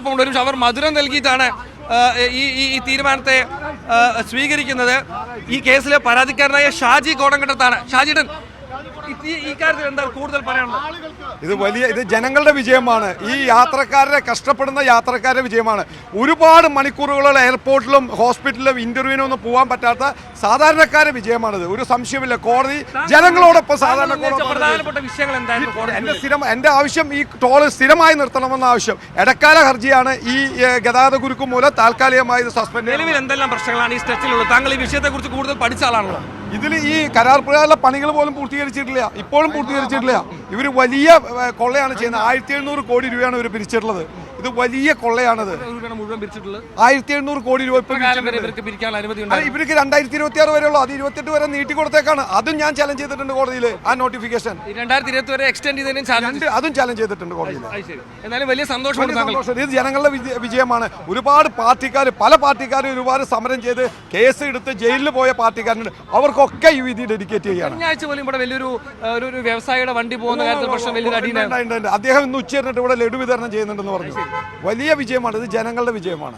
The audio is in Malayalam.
നമ്മളോടൊപ്പം ഉണ്ട്. അവർ മധുരം നൽകിയിട്ടാണ് ഈ തീരുമാനത്തെ സ്വീകരിക്കുന്നത്. ഈ കേസിലെ പരാതിക്കാരനായ ഷാജി കോടങ്കണ്ടത്താണ്. ഷാജിയുടെ ഈ കാര്യത്തിൽ എന്താ കൂടുതൽ പറയാനുള്ളത്? ഇത് ജനങ്ങളുടെ വിജയമാണ്. ഈ യാത്രക്കാരെ, കഷ്ടപ്പെടുന്ന യാത്രക്കാരുടെ വിജയമാണ്. ഒരുപാട് മണിക്കൂറുകൾ എയർപോർട്ടിലും ഹോസ്പിറ്റലിലും ഇന്റർവ്യൂവിനും ഒന്നും പോകാൻ പറ്റാത്ത സാധാരണക്കാരുടെ വിജയമാണിത്. ഒരു സംശയമില്ല. കോടതി ജനങ്ങളോടൊപ്പം പ്രധാനപ്പെട്ട വിഷയങ്ങൾ എന്തായിരുന്നു? എന്റെ ആവശ്യം ഈ ടോൾ സ്ഥിരമായി നിർത്തണമെന്ന ആവശ്യം. ഇടക്കാല ഹർജിയാണ്. ഈ ഗതാഗത കുരുക്ക് മൂലം താൽക്കാലികമായി ഇത് സസ്പെൻഡ്. നിലവിൽ എന്തെല്ലാം പ്രശ്നങ്ങളാണ് ഈ സ്ട്രെച്ചിലുള്ളത്? താങ്കൾ ഈ വിഷയത്തെ കുറിച്ച് കൂടുതൽ പഠിച്ച ആളാണല്ലോ. ഇതിൽ ഈ കരാർ പ്രകാരമുള്ള പണികൾ പോലും പൂർത്തീകരിച്ചിട്ടില്ല. ഇപ്പോഴും പൂർത്തീകരിച്ചിട്ടില്ല. ഇവർ വലിയ കൊള്ളയാണ് ചെയ്യുന്നത്. 1700 കോടി രൂപയാണ് ഇവർ പിരിച്ചിട്ടുള്ളത്. ഇത് വലിയ കൊള്ളയാണത്. 1700 കോടി രൂപ ഇവർക്ക് 2026 വരെയുള്ളൂ. അത് 28 വരെ നീട്ടിക്കൊടുത്തേക്കാണ്. അതും ഞാൻ ചലഞ്ച് ചെയ്തിട്ടുണ്ട് കോടതിയിൽ. ആ നോട്ടിഫിക്കേഷൻ 2020 വരെ എക്സ്റ്റെൻഡ് ചെയ്തതിന് അതും ചലഞ്ച് ചെയ്തിട്ടുണ്ട് കോടതിയിൽ. എന്നാലും വലിയ സന്തോഷം. ഇത് ജനങ്ങളുടെ വിജയമാണ്. ഒരുപാട് പാർട്ടിക്കാർ, പല പാർട്ടിക്കാരും ഒരുപാട് സമരം ചെയ്ത് കേസ് എടുത്ത് ജയിലിൽ പോയ പാർട്ടിക്കാരുണ്ട്. അവർക്കൊക്കെ ഈ വിധി ഡെഡിക്കേറ്റ് ചെയ്യാണ്. കഴിഞ്ഞ പോലും ഇവിടെ വലിയൊരു വ്യവസായിയുടെ വണ്ടി പോകുന്ന കാര്യത്തിൽ പ്രശ്നം വലിയൊരു അടിയുണ്ടായിട്ടുണ്ട്. അദ്ദേഹം ഇന്ന് ഉച്ചരിഞ്ഞിട്ട് ഇവിടെ ലഡു വിതരണം ചെയ്യുന്നുണ്ടെന്ന് പറഞ്ഞു. വലിയ വിജയമാണ്. ഇത് ജനങ്ങളുടെ വിജയമാണ്.